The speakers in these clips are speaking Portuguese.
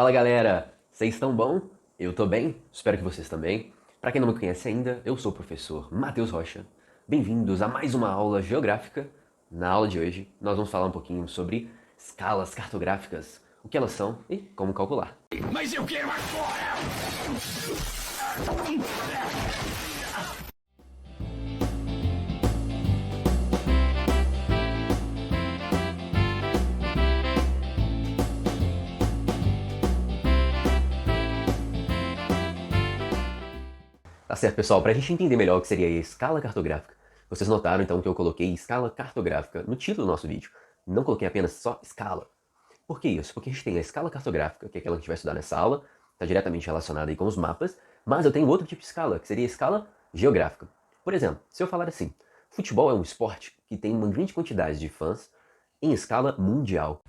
Fala galera, vocês estão bom? Eu tô bem, espero que vocês também. Para quem não me conhece ainda, eu sou o professor Matheus Rocha. Bem-vindos a mais uma aula geográfica. Na aula de hoje, nós vamos falar um pouquinho sobre escalas cartográficas, o que elas são e como calcular. Mas eu quero agora! Tá certo, pessoal, para a gente entender melhor o que seria a escala cartográfica, vocês notaram então que eu coloquei escala cartográfica no título do nosso vídeo. Não coloquei apenas só escala. Por que isso? Porque a gente tem a escala cartográfica, que é aquela que a gente vai estudar nessa aula, está diretamente relacionada aí com os mapas, mas eu tenho outro tipo de escala, que seria a escala geográfica. Por exemplo, se eu falar assim, futebol é um esporte que tem uma grande quantidade de fãs em escala mundial.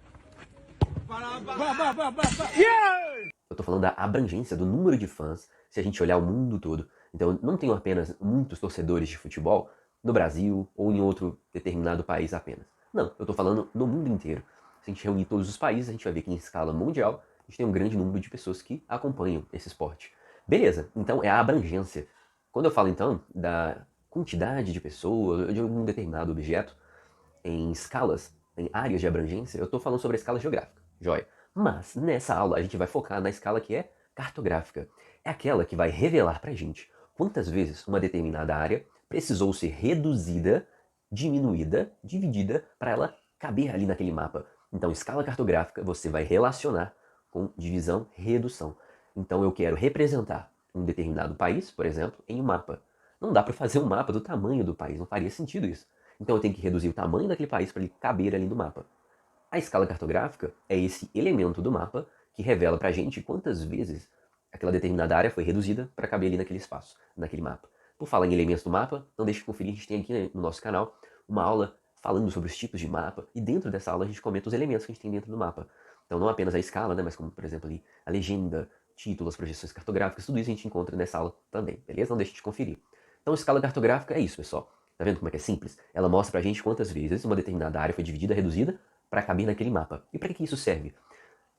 Eu estou falando da abrangência do número de fãs, se a gente olhar o mundo todo. Então, eu não tenho apenas muitos torcedores de futebol no Brasil ou em outro determinado país apenas. Não, eu estou falando no mundo inteiro. Se a gente reunir todos os países, a gente vai ver que em escala mundial, a gente tem um grande número de pessoas que acompanham esse esporte. Beleza, então é a abrangência. Quando eu falo então da quantidade de pessoas, de um determinado objeto, em escalas, em áreas de abrangência, eu estou falando sobre a escala geográfica, joia. Mas nessa aula a gente vai focar na escala que é cartográfica. É aquela que vai revelar pra gente quantas vezes uma determinada área precisou ser reduzida, diminuída, dividida para ela caber ali naquele mapa. Então, escala cartográfica você vai relacionar com divisão, redução. Então, eu quero representar um determinado país, por exemplo, em um mapa. Não dá para fazer um mapa do tamanho do país, não faria sentido isso. Então, eu tenho que reduzir o tamanho daquele país para ele caber ali no mapa. A escala cartográfica é esse elemento do mapa que revela pra gente quantas vezes aquela determinada área foi reduzida para caber ali naquele espaço, naquele mapa. Por falar em elementos do mapa, não deixe de conferir, a gente tem aqui no nosso canal uma aula falando sobre os tipos de mapa, e dentro dessa aula a gente comenta os elementos que a gente tem dentro do mapa. Então não apenas a escala, né, mas como, por exemplo, ali, a legenda, títulos, projeções cartográficas, tudo isso a gente encontra nessa aula também, beleza? Não deixe de conferir. Então, escala cartográfica é isso, pessoal. Tá vendo como é que é simples? Ela mostra pra gente quantas vezes uma determinada área foi dividida, reduzida, para caber naquele mapa. E para que isso serve?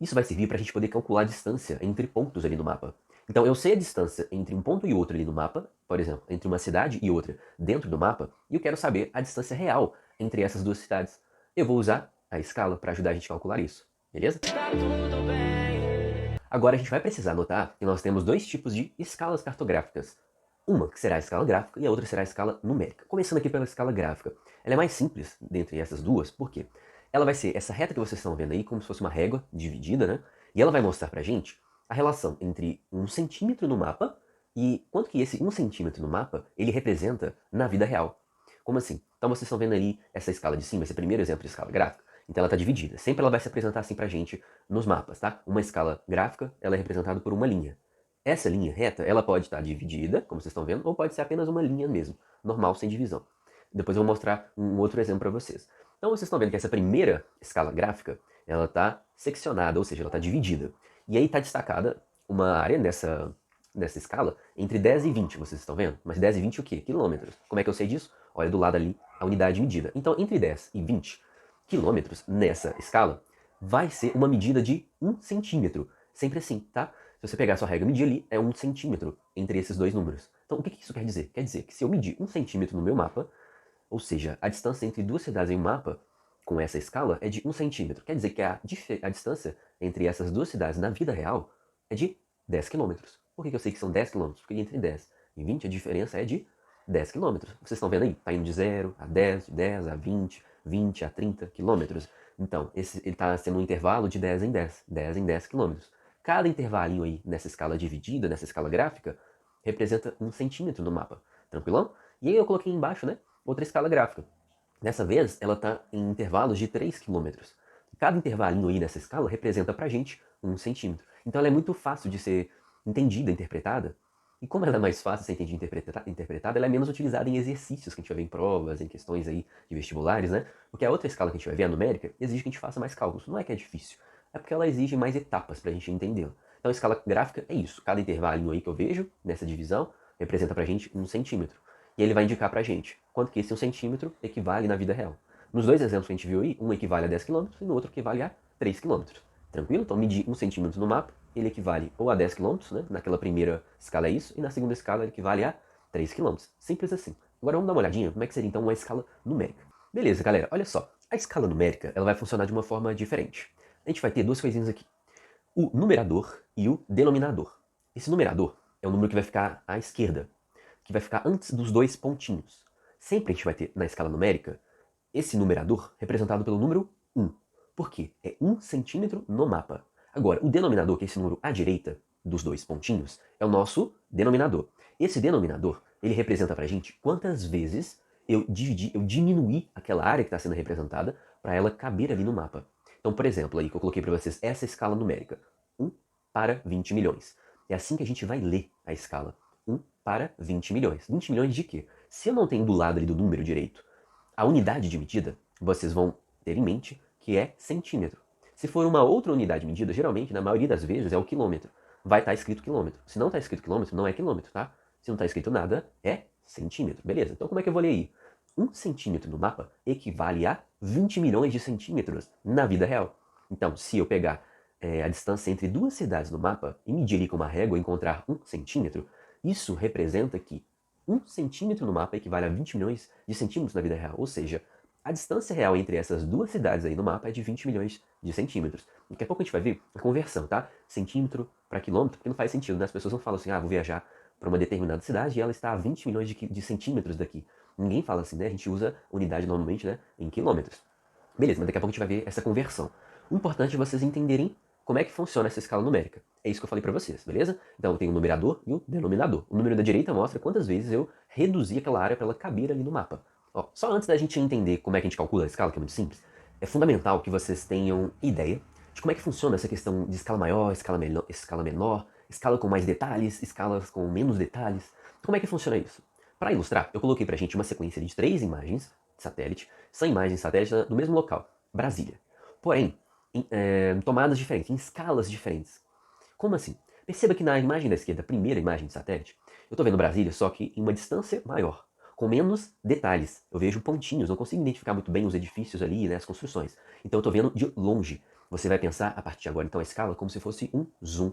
Isso vai servir para a gente poder calcular a distância entre pontos ali no mapa. Então, eu sei a distância entre um ponto e outro ali no mapa, por exemplo, entre uma cidade e outra dentro do mapa, e eu quero saber a distância real entre essas duas cidades. Eu vou usar a escala para ajudar a gente a calcular isso, beleza? Tá tudo bem. Agora a gente vai precisar notar que nós temos dois tipos de escalas cartográficas. Uma que será a escala gráfica e a outra será a escala numérica. Começando aqui pela escala gráfica. Ela é mais simples dentre essas duas, por quê? Ela vai ser essa reta que vocês estão vendo aí, como se fosse uma régua dividida, né? E ela vai mostrar pra gente a relação entre 1 centímetro no mapa e quanto que esse 1 centímetro no mapa ele representa na vida real. Como assim? Então vocês estão vendo ali essa escala de cima, esse primeiro exemplo de escala gráfica. Então ela está dividida. Sempre ela vai se apresentar assim pra gente nos mapas, tá? Uma escala gráfica, ela é representada por uma linha. Essa linha reta, ela pode estar dividida, como vocês estão vendo, ou pode ser apenas uma linha mesmo, normal, sem divisão. Depois eu vou mostrar um outro exemplo para vocês. Então vocês estão vendo que essa primeira escala gráfica, ela está seccionada, ou seja, ela está dividida. E aí está destacada uma área nessa escala entre 10 e 20, vocês estão vendo? Mas 10 e 20 o quê? Quilômetros. Como é que eu sei disso? Olha do lado ali a unidade medida. Então entre 10 e 20 quilômetros nessa escala vai ser uma medida de 1 centímetro. Sempre assim, tá? Se você pegar a sua regra e medir ali, é 1 centímetro entre esses dois números. Então o que isso quer dizer? Quer dizer que se eu medir 1 centímetro no meu mapa, ou seja, a distância entre duas cidades em um mapa, com essa escala, é de 1 centímetro. Quer dizer que a distância entre essas duas cidades na vida real é de 10 quilômetros. Por que eu sei que são 10 quilômetros? Porque entre 10 e 20 a diferença é de 10 quilômetros. Vocês estão vendo aí? Está indo de 0 a 10, de 10 a 20, 20 a 30 quilômetros. Então, ele está sendo um intervalo de 10 em 10, 10 em 10 quilômetros. Cada intervalinho aí nessa escala dividida, nessa escala gráfica, representa 1 centímetro no mapa. Tranquilão? E aí eu coloquei embaixo, né? Outra escala gráfica. Dessa vez, ela está em intervalos de 3 quilômetros. Cada intervalinho aí nessa escala representa pra gente 1 centímetro. Então ela é muito fácil de ser entendida, interpretada. E como ela é mais fácil de ser entendida e interpretada, ela é menos utilizada em exercícios que a gente vai ver em provas, em questões aí de vestibulares, né? Porque a outra escala que a gente vai ver, a numérica, exige que a gente faça mais cálculos. Não é que é difícil, é porque ela exige mais etapas pra gente entendê-la. Então a escala gráfica é isso. Cada intervalinho aí que eu vejo nessa divisão representa pra gente 1 centímetro. E ele vai indicar pra gente quanto que esse 1 centímetro equivale na vida real. Nos dois exemplos que a gente viu aí, um equivale a 10 quilômetros e no outro equivale a 3 quilômetros. Tranquilo? Então medir 1 centímetro no mapa ele equivale ou a 10 quilômetros, né? Naquela primeira escala é isso, e na segunda escala ele equivale a 3 quilômetros. Simples assim. Agora vamos dar uma olhadinha como é que seria então uma escala numérica. Beleza, galera, olha só. A escala numérica ela vai funcionar de uma forma diferente. A gente vai ter duas coisinhas aqui. O numerador e o denominador. Esse numerador é o número que vai ficar à esquerda, que vai ficar antes dos dois pontinhos. Sempre a gente vai ter na escala numérica esse numerador representado pelo número 1. Por quê? É 1 centímetro no mapa. Agora, o denominador, que é esse número à direita dos dois pontinhos, é o nosso denominador. Esse denominador, ele representa pra gente quantas vezes eu diminuí aquela área que está sendo representada para ela caber ali no mapa. Então, por exemplo, aí que eu coloquei para vocês essa escala numérica, 1 para 20 milhões. É assim que a gente vai ler a escala, 1 para 20 milhões. 20 milhões de quê? Se eu não tenho do lado ali do número direito a unidade de medida, vocês vão ter em mente que é centímetro. Se for uma outra unidade de medida, geralmente, na maioria das vezes, é o quilômetro. Vai estar escrito quilômetro. Se não está escrito quilômetro, não é quilômetro, tá? Se não está escrito nada, é centímetro. Beleza, então como é que eu vou ler aí? 1 centímetro no mapa equivale a 20 milhões de centímetros na vida real. Então, se eu pegar a distância entre duas cidades no mapa e medir ali com uma régua e encontrar 1 centímetro, isso representa que 1 centímetro no mapa equivale a 20 milhões de centímetros na vida real. Ou seja, a distância real entre essas duas cidades aí no mapa é de 20 milhões de centímetros. Daqui a pouco a gente vai ver a conversão, tá? Centímetro para quilômetro, porque não faz sentido, né? As pessoas não falam assim, vou viajar para uma determinada cidade e ela está a 20 milhões de centímetros daqui. Ninguém fala assim, né? A gente usa unidade normalmente, né? Em quilômetros. Beleza, mas daqui a pouco a gente vai ver essa conversão. O importante é vocês entenderem como é que funciona essa escala numérica. É isso que eu falei para vocês, beleza? Então eu tenho o numerador e o denominador. O número da direita mostra quantas vezes eu reduzi aquela área para ela caber ali no mapa. Ó, só antes da gente entender como é que a gente calcula a escala, que é muito simples, é fundamental que vocês tenham ideia de como é que funciona essa questão de escala maior, escala menor, escala com mais detalhes, escalas com menos detalhes. Como é que funciona isso? Para ilustrar, eu coloquei pra gente uma sequência de 3 imagens de satélite, são imagens de satélite no mesmo local, Brasília. Porém, em tomadas diferentes, em escalas diferentes. Como assim? Perceba que na imagem da esquerda, a primeira imagem de satélite, eu estou vendo Brasília, só que em uma distância maior, com menos detalhes. Eu vejo pontinhos, não consigo identificar muito bem os edifícios ali, né, as construções. Então eu estou vendo de longe. Você vai pensar, a partir de agora, então, a escala como se fosse um zoom.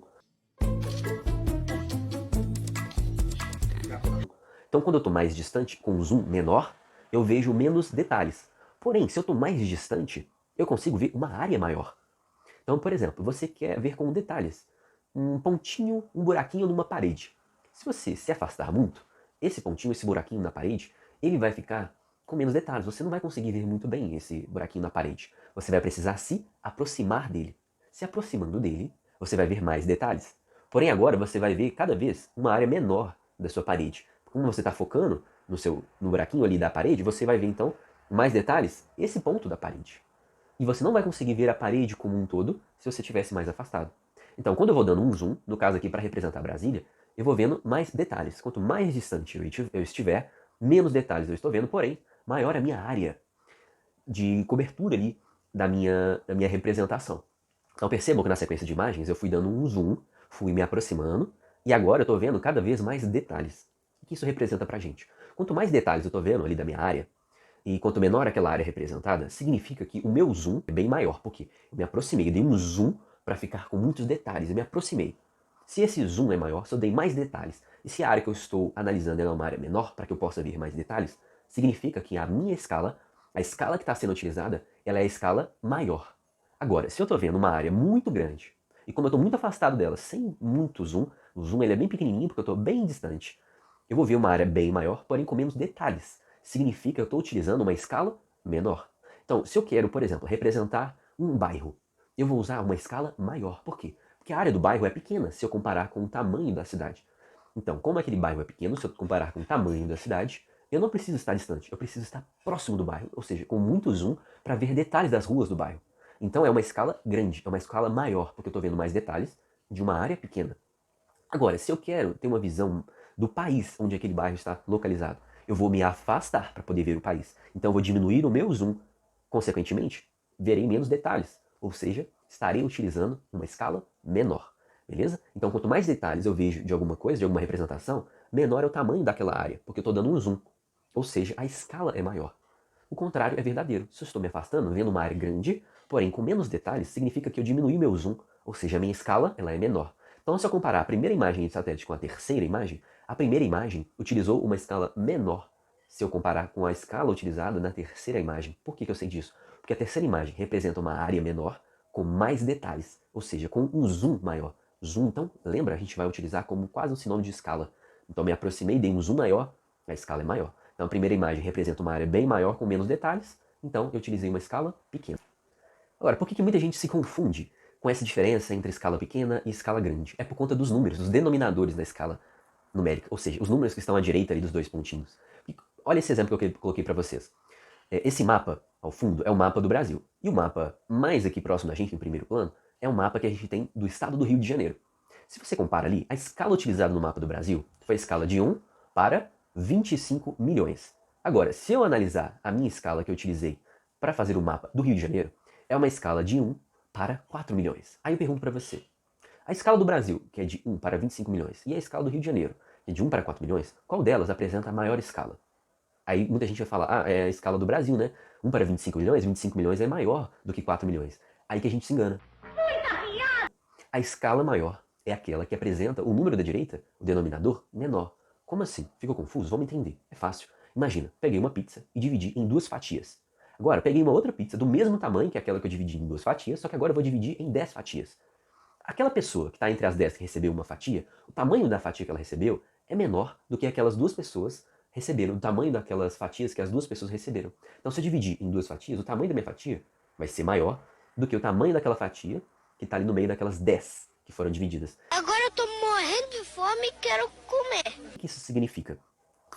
Então, quando eu estou mais distante, com um zoom menor, eu vejo menos detalhes. Porém, se eu estou mais distante, eu consigo ver uma área maior. Então, por exemplo, você quer ver com detalhes um pontinho, um buraquinho numa parede. Se você se afastar muito, esse pontinho, esse buraquinho na parede, ele vai ficar com menos detalhes. Você não vai conseguir ver muito bem esse buraquinho na parede. Você vai precisar se aproximar dele. Se aproximando dele, você vai ver mais detalhes. Porém, agora você vai ver cada vez uma área menor da sua parede. Como você está focando no buraquinho ali da parede, você vai ver então mais detalhes esse ponto da parede. E você não vai conseguir ver a parede como um todo se você estivesse mais afastado. Então, quando eu vou dando um zoom, no caso aqui para representar Brasília, eu vou vendo mais detalhes. Quanto mais distante eu estiver, menos detalhes eu estou vendo, porém, maior a minha área de cobertura ali da minha representação. Então percebam que na sequência de imagens eu fui dando um zoom, fui me aproximando, e agora eu estou vendo cada vez mais detalhes. O que isso representa pra gente? Quanto mais detalhes eu estou vendo ali da minha área, e quanto menor aquela área representada, significa que o meu zoom é bem maior, porque eu me aproximei, eu dei um zoom para ficar com muitos detalhes, eu me aproximei. Se esse zoom é maior, se eu dei mais detalhes, e se a área que eu estou analisando é uma área menor, para que eu possa ver mais detalhes, significa que a minha escala, a escala que está sendo utilizada, ela é a escala maior. Agora, se eu estou vendo uma área muito grande, e como eu estou muito afastado dela, sem muito zoom, o zoom ele é bem pequenininho porque eu estou bem distante, eu vou ver uma área bem maior, porém com menos detalhes. Significa que eu estou utilizando uma escala menor. Então, se eu quero, por exemplo, representar um bairro, eu vou usar uma escala maior. Por quê? Porque a área do bairro é pequena se eu comparar com o tamanho da cidade. Então, como aquele bairro é pequeno, se eu comparar com o tamanho da cidade, eu não preciso estar distante, eu preciso estar próximo do bairro, ou seja, com muito zoom para ver detalhes das ruas do bairro. Então é uma escala grande, é uma escala maior, porque eu estou vendo mais detalhes de uma área pequena. Agora, se eu quero ter uma visão do país onde aquele bairro está localizado, eu vou me afastar para poder ver o país. Então eu vou diminuir o meu zoom. Consequentemente, verei menos detalhes, ou seja, estarei utilizando uma escala menor. Beleza? Então quanto mais detalhes eu vejo de alguma coisa, de alguma representação, menor é o tamanho daquela área, porque eu estou dando um zoom. Ou seja, a escala é maior. O contrário é verdadeiro. Se eu estou me afastando, vendo uma área grande, porém com menos detalhes, significa que eu diminui meu zoom, ou seja, a minha escala ela é menor. Então, se eu comparar a primeira imagem de satélite com a terceira imagem, a primeira imagem utilizou uma escala menor se eu comparar com a escala utilizada na terceira imagem. Por que eu sei disso? Porque a terceira imagem representa uma área menor com mais detalhes, ou seja, com um zoom maior. Zoom, então, lembra, a gente vai utilizar como quase um sinônimo de escala. Então, me aproximei, dei um zoom maior, a escala é maior. Então, a primeira imagem representa uma área bem maior com menos detalhes, então eu utilizei uma escala pequena. Agora, por que muita gente se confunde com essa diferença entre escala pequena e escala grande? É por conta dos números, dos denominadores da escala numérica, ou seja, os números que estão à direita ali dos dois pontinhos. E olha esse exemplo que eu coloquei para vocês. Esse mapa, ao fundo, é o mapa do Brasil. E o mapa mais aqui próximo da gente, em primeiro plano, é um mapa que a gente tem do estado do Rio de Janeiro. Se você compara ali, a escala utilizada no mapa do Brasil foi a escala de 1 para 25 milhões. Agora, se eu analisar a minha escala que eu utilizei para fazer o mapa do Rio de Janeiro, é uma escala de 1 para 4 milhões. Aí eu pergunto para você, a escala do Brasil, que é de 1 para 25 milhões, e a escala do Rio de Janeiro, que é de 1 para 4 milhões, qual delas apresenta a maior escala? Aí muita gente vai falar, é a escala do Brasil, né? 1 para 25 milhões é maior do que 4 milhões. Aí que a gente se engana. A escala maior é aquela que apresenta o número da direita, o denominador, menor. Como assim? Ficou confuso? Vamos entender. É fácil. Imagina, peguei uma pizza e dividi em duas fatias. Agora, peguei uma outra pizza do mesmo tamanho que aquela que eu dividi em duas fatias, só que agora eu vou dividir em 10 fatias. Aquela pessoa que está entre as 10 que recebeu uma fatia, o tamanho da fatia que ela recebeu é menor do que aquelas duas pessoas receberam, o tamanho daquelas fatias que as duas pessoas receberam. Então, se eu dividir em duas fatias, o tamanho da minha fatia vai ser maior do que o tamanho daquela fatia que está ali no meio daquelas 10 que foram divididas. Agora eu tô morrendo de fome e quero comer. O que isso significa?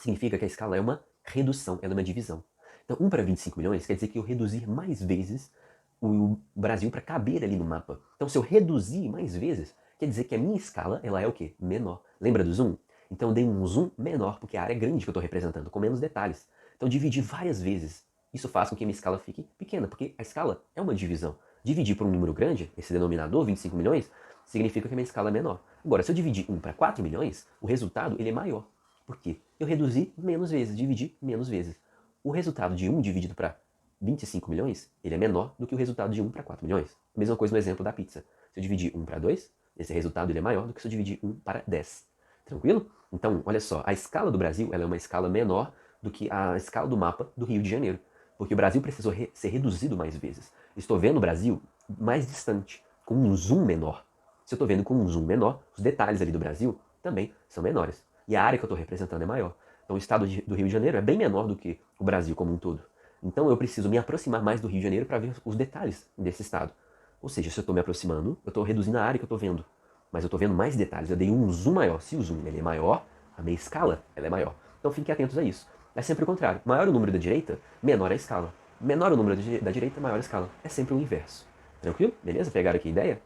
Significa que a escala é uma redução, ela é uma divisão. Então, 1 para 25 milhões quer dizer que eu reduzir mais vezes o Brasil para caber ali no mapa. Então, se eu reduzir mais vezes, quer dizer que a minha escala ela é o quê? Menor. Lembra do zoom? Então, eu dei um zoom menor, porque a área é grande que eu estou representando, com menos detalhes. Então, dividir várias vezes. Isso faz com que a minha escala fique pequena, porque a escala é uma divisão. Dividir por um número grande, esse denominador, 25 milhões, significa que a minha escala é menor. Agora, se eu dividir 1 para 4 milhões, o resultado ele é maior. Por quê? Eu reduzi menos vezes, dividi menos vezes. O resultado de 1 dividido para 25 milhões, ele é menor do que o resultado de 1 para 4 milhões. Mesma coisa no exemplo da pizza. Se eu dividir 1 para 2, esse resultado ele é maior do que se eu dividir 1 para 10. Tranquilo? Então, olha só, a escala do Brasil ela é uma escala menor do que a escala do mapa do Rio de Janeiro. Porque o Brasil precisou ser reduzido mais vezes. Estou vendo o Brasil mais distante, com um zoom menor. Se eu estou vendo com um zoom menor, os detalhes ali do Brasil também são menores. E a área que eu estou representando é maior. Então o estado do Rio de Janeiro é bem menor do que o Brasil como um todo. Então eu preciso me aproximar mais do Rio de Janeiro para ver os detalhes desse estado. Ou seja, se eu estou me aproximando, eu estou reduzindo a área que eu estou vendo. Mas eu estou vendo mais detalhes, eu dei um zoom maior. Se o zoom ele é maior, a minha escala ela é maior. Então fiquem atentos a isso. É sempre o contrário. Maior o número da direita, menor a escala. Menor o número da direita, maior a escala. É sempre o inverso. Tranquilo? Beleza? Pegaram aqui a ideia?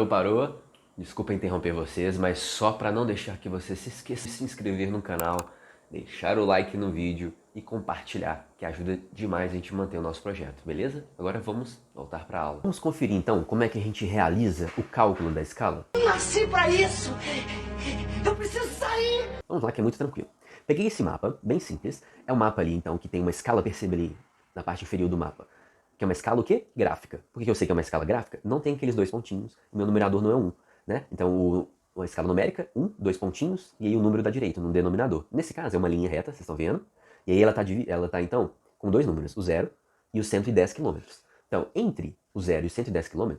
Parou? Desculpa interromper vocês, mas só para não deixar que você se esqueça de se inscrever no canal, deixar o like no vídeo e compartilhar, que ajuda demais a gente manter o nosso projeto, beleza? Agora vamos voltar para a aula. Vamos conferir então como é que a gente realiza o cálculo da escala? Eu nasci pra isso! Eu preciso sair! Vamos lá que é muito tranquilo. Peguei esse mapa, bem simples, é um mapa ali então que tem uma escala, percebe ali na parte inferior do mapa, que é uma escala o quê? Gráfica. Por que eu sei que é uma escala gráfica? Não tem aqueles dois pontinhos, o meu numerador não é 1, né? Então uma escala numérica, 1, 2 pontinhos, e aí o número da direita, no denominador. Nesse caso é uma linha reta, vocês estão vendo, e aí ela tá então com dois números, o 0 e os 110 km. Então, entre o 0 e os 110 km,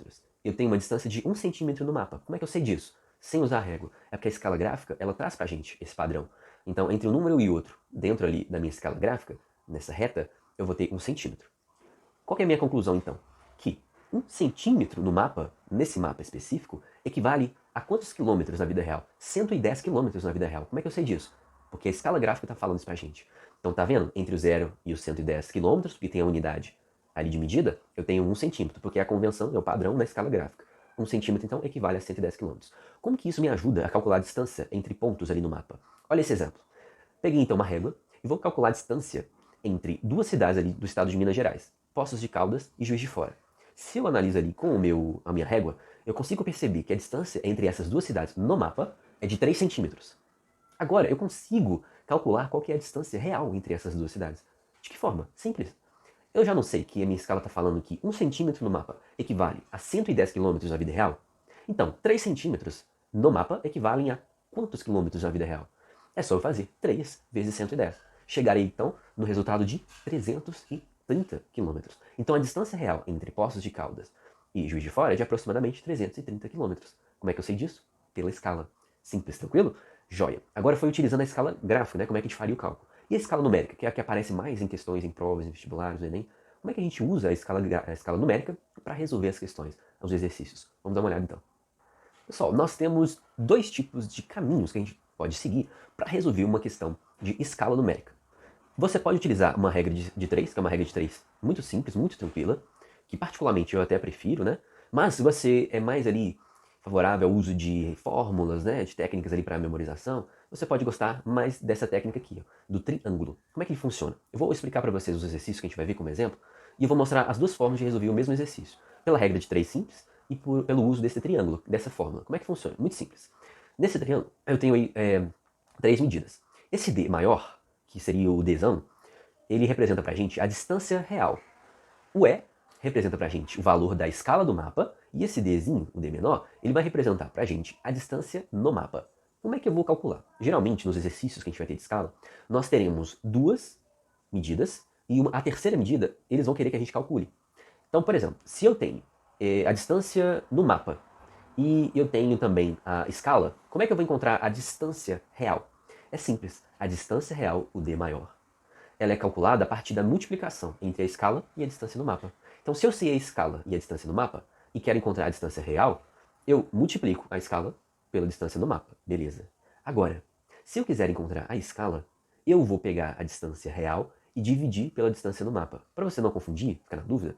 eu tenho uma distância de 1 centímetro no mapa. Como é que eu sei disso? Sem usar a régua. É porque a escala gráfica, ela traz pra gente esse padrão. Então, entre um número e outro, dentro ali da minha escala gráfica, nessa reta, eu vou ter 1 centímetro. Qual que é a minha conclusão, então? Que 1 centímetro no mapa, nesse mapa específico, equivale a quantos quilômetros na vida real? 110 quilômetros na vida real. Como é que eu sei disso? Porque a escala gráfica está falando isso pra gente. Então, tá vendo? Entre o 0 e os 110 quilômetros, porque tem a unidade ali de medida, eu tenho 1 centímetro, porque é a convenção, é o padrão da escala gráfica. 1 centímetro, então, equivale a 110 quilômetros. Como que isso me ajuda a calcular a distância entre pontos ali no mapa? Olha esse exemplo. Peguei, então, uma régua e vou calcular a distância entre duas cidades ali do estado de Minas Gerais, Poços de Caldas e Juiz de Fora. Se eu analiso ali com a minha régua, eu consigo perceber que a distância entre essas duas cidades no mapa é de 3 centímetros. Agora, eu consigo calcular qual que é a distância real entre essas duas cidades. De que forma? Simples. Eu já não sei que a minha escala está falando que 1 centímetro no mapa equivale a 110 quilômetros na vida real. Então, 3 centímetros no mapa equivalem a quantos quilômetros na vida real? É só eu fazer 3 vezes 110. Chegarei, então, no resultado de 330 quilômetros. Então, a distância real entre Poços de Caldas e Juiz de Fora é de aproximadamente 330 quilômetros. Como é que eu sei disso? Pela escala. Simples, tranquilo? Joia. Agora foi utilizando a escala gráfica, né? Como é que a gente faria o cálculo. E a escala numérica, que é a que aparece mais em questões, em provas, em vestibulares, no Enem. Como é que a gente usa a escala numérica para resolver as questões, os exercícios? Vamos dar uma olhada então. Pessoal, nós temos dois tipos de caminhos que a gente pode seguir para resolver uma questão de escala numérica. Você pode utilizar uma regra de 3, que é uma regra de 3 muito simples, muito tranquila, que particularmente eu até prefiro, né? Mas se você é mais ali favorável ao uso de fórmulas, né, de técnicas ali para memorização, você pode gostar mais dessa técnica aqui, ó, do triângulo. Como é que ele funciona? Eu vou explicar para vocês os exercícios que a gente vai ver como exemplo, e eu vou mostrar as duas formas de resolver o mesmo exercício. Pela regra de 3 simples e pelo uso desse triângulo, dessa fórmula. Como é que funciona? Muito simples. Nesse triângulo, eu tenho aí 3 medidas. Esse D maior, que seria o Dzão, ele representa pra gente a distância real. O E representa pra gente o valor da escala do mapa, e esse Dzinho, o D menor, ele vai representar pra gente a distância no mapa. Como é que eu vou calcular? Geralmente, nos exercícios que a gente vai ter de escala, nós teremos duas medidas, e a terceira medida, eles vão querer que a gente calcule. Então, por exemplo, se eu tenho a distância no mapa, e eu tenho também a escala, como é que eu vou encontrar a distância real? É simples, a distância real, o D maior, ela é calculada a partir da multiplicação entre a escala e a distância no mapa. Então, se eu sei a escala e a distância no mapa, e quero encontrar a distância real, eu multiplico a escala pela distância no mapa. Beleza. Agora, se eu quiser encontrar a escala, eu vou pegar a distância real e dividir pela distância no mapa. Para você não confundir, ficar na dúvida,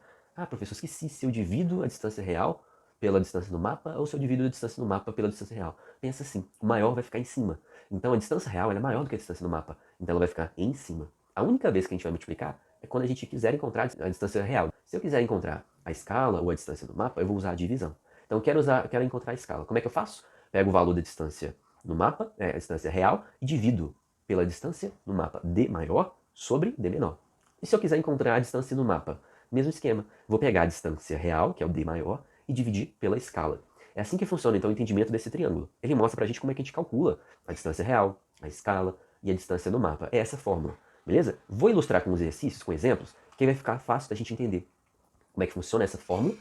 professor, esqueci se eu divido a distância real pela distância no mapa ou se eu divido a distância no mapa pela distância real. Pensa assim, o maior vai ficar em cima. Então, a distância real é maior do que a distância no mapa. Então, ela vai ficar em cima. A única vez que a gente vai multiplicar é quando a gente quiser encontrar a distância real. Se eu quiser encontrar a escala ou a distância do mapa, eu vou usar a divisão. Então, quero encontrar a escala. Como é que eu faço? Pego o valor da distância no mapa, a distância real, e divido pela distância no mapa D maior sobre D menor. E se eu quiser encontrar a distância no mapa? Mesmo esquema. Vou pegar a distância real, que é o D maior, e dividir pela escala. É assim que funciona, então, o entendimento desse triângulo. Ele mostra pra gente como é que a gente calcula a distância real, a escala e a distância no mapa. É essa fórmula. Beleza? Vou ilustrar com os exercícios, com exemplos, que aí vai ficar fácil da gente entender como é que funciona essa fórmula.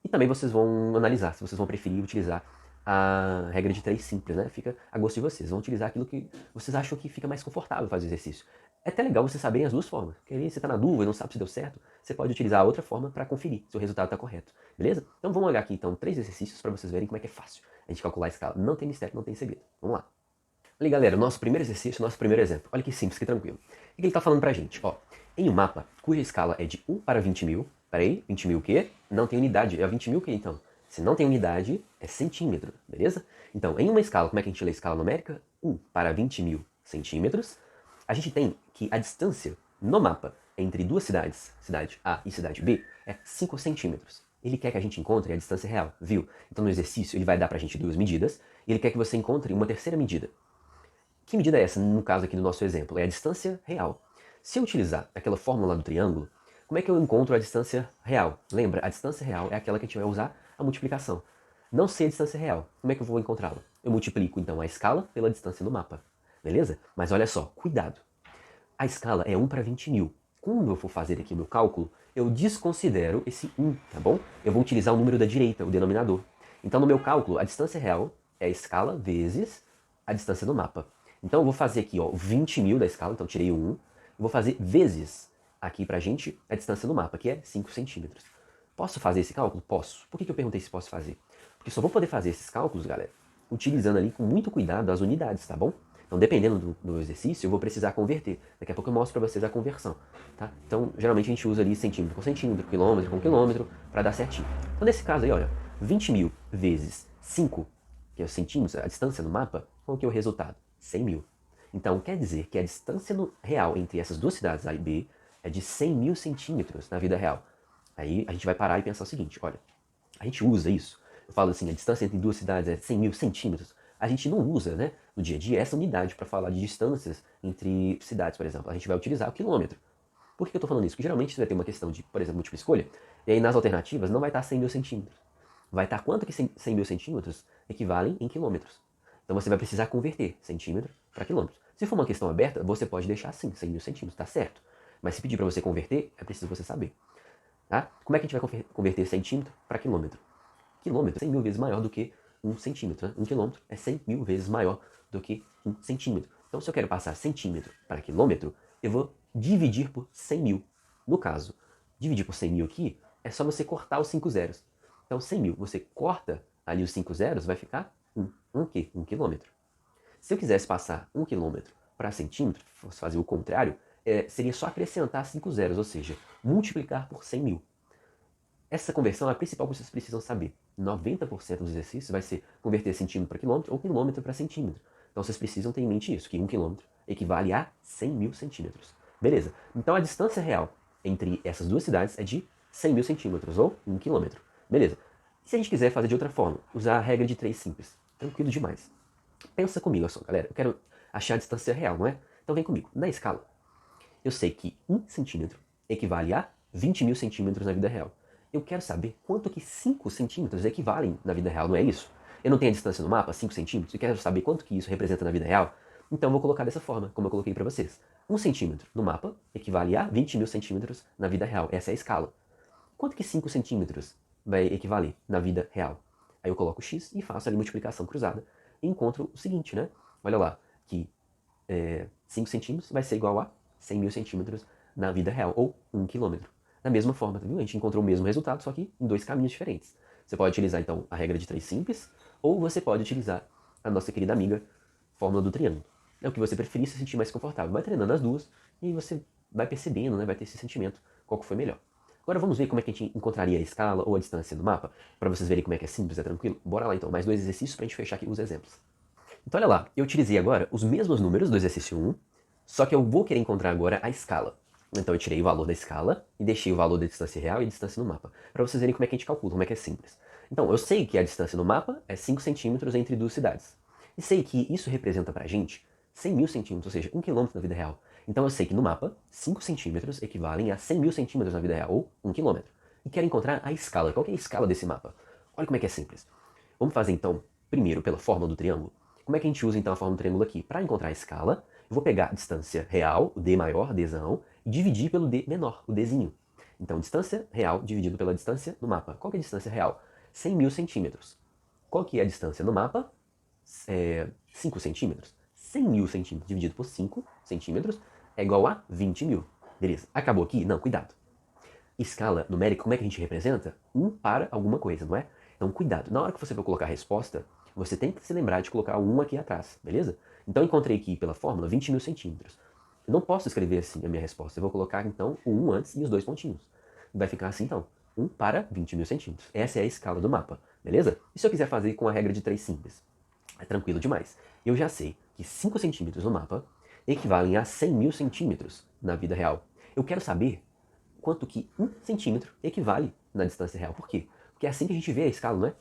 E também vocês vão analisar se vocês vão preferir utilizar a regra de 3 simples, né? Fica a gosto de vocês. Vão utilizar aquilo que vocês acham que fica mais confortável fazer o exercício. É até legal vocês saberem as duas formas. Porque aí você está na dúvida, não sabe se deu certo, você pode utilizar a outra forma para conferir se o resultado está correto. Beleza? Então vamos olhar aqui então 3 exercícios para vocês verem como é que é fácil a gente calcular a escala. Não tem mistério, não tem segredo. Vamos lá. Olha aí, galera, nosso primeiro exercício, nosso primeiro exemplo. Olha que simples, que tranquilo. O que ele está falando pra gente? Ó, em um mapa cuja escala é de 1 para 20 mil. Peraí, 20 mil o quê? Não tem unidade. É 20 mil o quê, então? Se não tem unidade, é centímetro, beleza? Então, em uma escala, como é que a gente lê a escala numérica? 1 para 20 mil centímetros. A gente tem que a distância no mapa entre duas cidades, cidade A e cidade B, é 5 centímetros. Ele quer que a gente encontre a distância real, viu? Então, no exercício, ele vai dar pra gente duas medidas, e ele quer que você encontre uma terceira medida. Que medida é essa, no caso aqui do nosso exemplo? É a distância real. Se eu utilizar aquela fórmula lá do triângulo, como é que eu encontro a distância real? Lembra, a distância real é aquela que a gente vai usar a multiplicação. Não sei a distância real. Como é que eu vou encontrá-la? Eu multiplico, então, a escala pela distância do mapa. Beleza? Mas olha só, cuidado. A escala é 1 para 20 mil. Quando eu for fazer aqui o meu cálculo, eu desconsidero esse 1, tá bom? Eu vou utilizar o número da direita, o denominador. Então, no meu cálculo, a distância real é a escala vezes a distância do mapa. Então eu vou fazer aqui, ó, 20 mil da escala, então tirei o 1. E vou fazer vezes aqui pra gente a distância do mapa, que é 5 centímetros. Posso fazer esse cálculo? Posso. Por que eu perguntei se posso fazer? Porque só vou poder fazer esses cálculos, galera, utilizando ali com muito cuidado as unidades, tá bom? Então, dependendo do exercício, eu vou precisar converter. Daqui a pouco eu mostro pra vocês a conversão, tá? Então, geralmente a gente usa ali centímetro com centímetro, quilômetro com quilômetro, pra dar certinho. Então, nesse caso aí, olha, 20 mil vezes 5, que é os centímetros, a distância no mapa, qual que é o resultado? 100 mil. Então, quer dizer que a distância real entre essas duas cidades, A e B, é de 100 mil centímetros na vida real. Aí a gente vai parar e pensar o seguinte, olha, a gente usa isso, eu falo assim, a distância entre duas cidades é 100 mil centímetros, a gente não usa, né, no dia a dia essa unidade para falar de distâncias entre cidades, por exemplo. A gente vai utilizar o quilômetro. Por que eu tô falando isso? Porque geralmente você vai ter uma questão de, por exemplo, múltipla escolha, e aí nas alternativas não vai estar 100 mil centímetros. Vai estar quanto que 100 mil centímetros equivalem em quilômetros. Então você vai precisar converter centímetro para quilômetro. Se for uma questão aberta, você pode deixar assim, 100 mil centímetros, tá certo. Mas se pedir para você converter, é preciso você saber. Tá? Como é que a gente vai converter centímetro para quilômetro? Quilômetro é 100 mil vezes maior do que um centímetro. Né? Um quilômetro é 100 mil vezes maior do que um centímetro. Então, se eu quero passar centímetro para quilômetro, eu vou dividir por 100 mil. No caso, dividir por 100 mil aqui é só você cortar os 5 zeros. Então, 100 mil, você corta ali os 5 zeros, vai ficar um quê? 1 quilômetro. Se eu quisesse passar 1 quilômetro para centímetro, fosse fazer o contrário, seria só acrescentar 5 zeros, ou seja, multiplicar por 100 mil. Essa conversão é a principal que vocês precisam saber. 90% dos exercícios vai ser converter centímetro para quilômetro ou quilômetro para centímetro. Então vocês precisam ter em mente isso, que 1 quilômetro equivale a 100 mil centímetros. Beleza, então a distância real entre essas duas cidades é de 100 mil centímetros, ou 1 quilômetro. Beleza. E se a gente quiser fazer de outra forma, usar a regra de 3 simples, tranquilo demais. Pensa comigo, olha só, galera, eu quero achar a distância real, não é? Então vem comigo. Na escala, eu sei que 1 centímetro equivale a 20 mil centímetros na vida real. Eu quero saber quanto que 5 centímetros equivalem na vida real, não é isso? Eu não tenho a distância no mapa, 5 centímetros, e quero saber quanto que isso representa na vida real? Então eu vou colocar dessa forma, como eu coloquei para vocês. 1 centímetro no mapa equivale a 20 mil centímetros na vida real. Essa é a escala. Quanto que 5 centímetros vai equivaler na vida real? Aí eu coloco x e faço ali multiplicação cruzada e encontro o seguinte, né? Olha lá, que 5 centímetros vai ser igual a 100 mil centímetros na vida real, ou 1 quilômetro. Da mesma forma, tá viu? A gente encontrou o mesmo resultado, só que em dois caminhos diferentes. Você pode utilizar, então, a regra de 3 simples, ou você pode utilizar a nossa querida amiga fórmula do triângulo. É o que você preferir, se sentir mais confortável. Vai treinando as duas e você vai percebendo, né? Vai ter esse sentimento, qual que foi melhor. Agora vamos ver como é que a gente encontraria a escala ou a distância no mapa, para vocês verem como é que é simples, é tranquilo. Bora lá então, mais 2 exercícios para a gente fechar aqui os exemplos. Então olha lá, eu utilizei agora os mesmos números do exercício 1, só que eu vou querer encontrar agora a escala. Então eu tirei o valor da escala e deixei o valor da distância real e a distância no mapa, para vocês verem como é que a gente calcula, como é que é simples. Então eu sei que a distância no mapa é 5 centímetros entre duas cidades. E sei que isso representa pra gente 100 mil centímetros, ou seja, 1 quilômetro na vida real. Então eu sei que no mapa, 5 centímetros equivalem a 100 mil centímetros na vida real, ou 1 quilômetro. E quero encontrar a escala. Qual que é a escala desse mapa? Olha como é que é simples. Vamos fazer então, primeiro, pela fórmula do triângulo. Como é que a gente usa então a fórmula do triângulo aqui? Para encontrar a escala, eu vou pegar a distância real, o D maior, Dzão, e dividir pelo D menor, o Dzinho. Então, distância real dividido pela distância no mapa. Qual que é a distância real? 100 mil centímetros. Qual que é a distância no mapa? 5 centímetros. 100 mil centímetros dividido por 5 centímetros é igual a 20 mil. Beleza. Acabou aqui? Não, cuidado. Escala numérica, como é que a gente representa? 1 para alguma coisa, não é? Então, cuidado. Na hora que você for colocar a resposta, você tem que se lembrar de colocar o 1 aqui atrás, beleza? Então, eu encontrei aqui pela fórmula 20 mil centímetros. Eu não posso escrever assim a minha resposta. Eu vou colocar, então, o 1 antes e os dois pontinhos. Vai ficar assim, então. 1 para 20 mil centímetros. Essa é a escala do mapa, beleza? E se eu quiser fazer com a regra de 3 simples? É tranquilo demais. Eu já sei que 5 centímetros no mapa equivalem a 100 mil centímetros na vida real. Eu quero saber quanto que 1 centímetro equivale na distância real. Por quê? Porque é assim que a gente vê a escala, não é?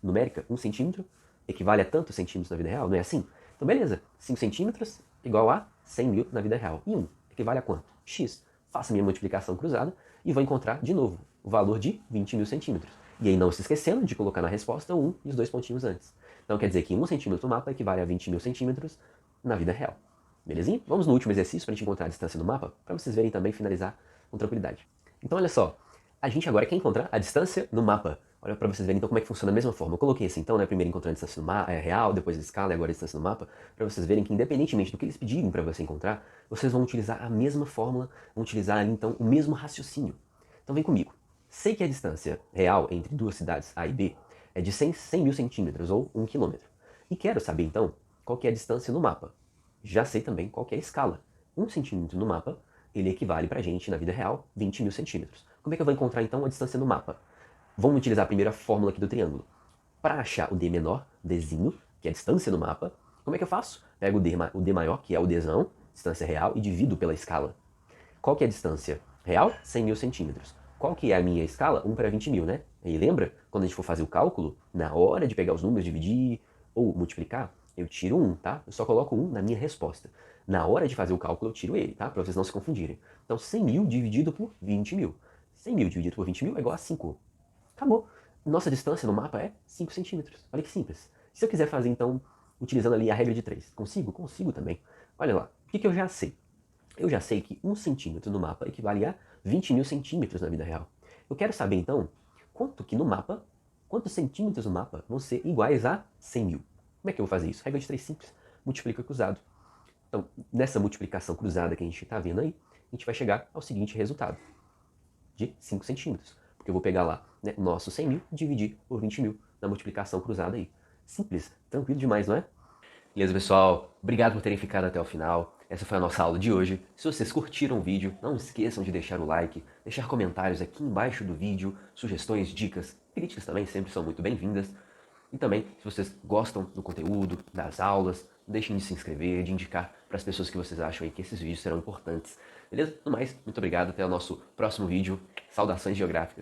Numérica, 1 centímetro equivale a tantos centímetros na vida real, não é assim? Então beleza, 5 centímetros igual a 100 mil na vida real. E 1 equivale a quanto? X. Faço minha multiplicação cruzada e vou encontrar de novo o valor de 20 mil centímetros. E aí não se esquecendo de colocar na resposta o 1 e os dois pontinhos antes. Então quer dizer que 1 centímetro no mapa equivale a 20 mil centímetros na vida real. Belezinha? Vamos no último exercício para a gente encontrar a distância no mapa, para vocês verem também finalizar com tranquilidade. Então olha só, a gente agora quer encontrar a distância no mapa. Olha para vocês verem então como é que funciona da mesma forma. Eu coloquei assim então, né, primeiro encontrando a distância no mapa, real, depois a escala e agora a distância no mapa, para vocês verem que independentemente do que eles pedirem para você encontrar, vocês vão utilizar a mesma fórmula, vão utilizar ali então o mesmo raciocínio. Então vem comigo. Sei que a distância real entre duas cidades A e B é de 100 mil centímetros, ou 1 quilômetro. E quero saber então qual que é a distância no mapa. Já sei também qual que é a escala. 1 centímetro no mapa, ele equivale pra gente, na vida real, 20 mil centímetros. Como é que eu vou encontrar então a distância no mapa? Vamos utilizar a primeira fórmula aqui do triângulo. Para achar o D menor, Dzinho, que é a distância no mapa, como é que eu faço? Pego o D maior, que é o Dzão, distância real, e divido pela escala. Qual que é a distância real? 100 mil centímetros. Qual que é a minha escala? 1 para 20 mil, né? E lembra? Quando a gente for fazer o cálculo, na hora de pegar os números, dividir ou multiplicar, eu tiro 1, tá? Eu só coloco 1 na minha resposta. Na hora de fazer o cálculo, eu tiro ele, tá? Para vocês não se confundirem. Então, 100 mil dividido por 20 mil. 100 mil dividido por 20 mil é igual a 5. Acabou. Nossa distância no mapa é 5 centímetros. Olha que simples. Se eu quiser fazer, então, utilizando ali a regra de 3, consigo? Consigo também. Olha lá. O que eu já sei? Eu já sei que 1 centímetro no mapa equivale a 20 mil centímetros na vida real. Eu quero saber, então, quantos centímetros no mapa vão ser iguais a 100 mil. Como é que eu vou fazer isso? Regra de 3 simples. Multiplica cruzado. Então, nessa multiplicação cruzada que a gente está vendo aí, a gente vai chegar ao seguinte resultado, de 5 centímetros. Porque eu vou pegar lá, né, o nosso 100 mil e dividir por 20 mil na multiplicação cruzada aí. Simples, tranquilo demais, não é? Beleza, pessoal? Obrigado por terem ficado até o final. Essa foi a nossa aula de hoje. Se vocês curtiram o vídeo, não esqueçam de deixar o like, deixar comentários aqui embaixo do vídeo, sugestões, dicas, críticas também sempre são muito bem-vindas. E também, se vocês gostam do conteúdo, das aulas, não deixem de se inscrever, de indicar para as pessoas que vocês acham aí que esses vídeos serão importantes. Beleza? No mais, muito obrigado. Até o nosso próximo vídeo. Saudações geográficas.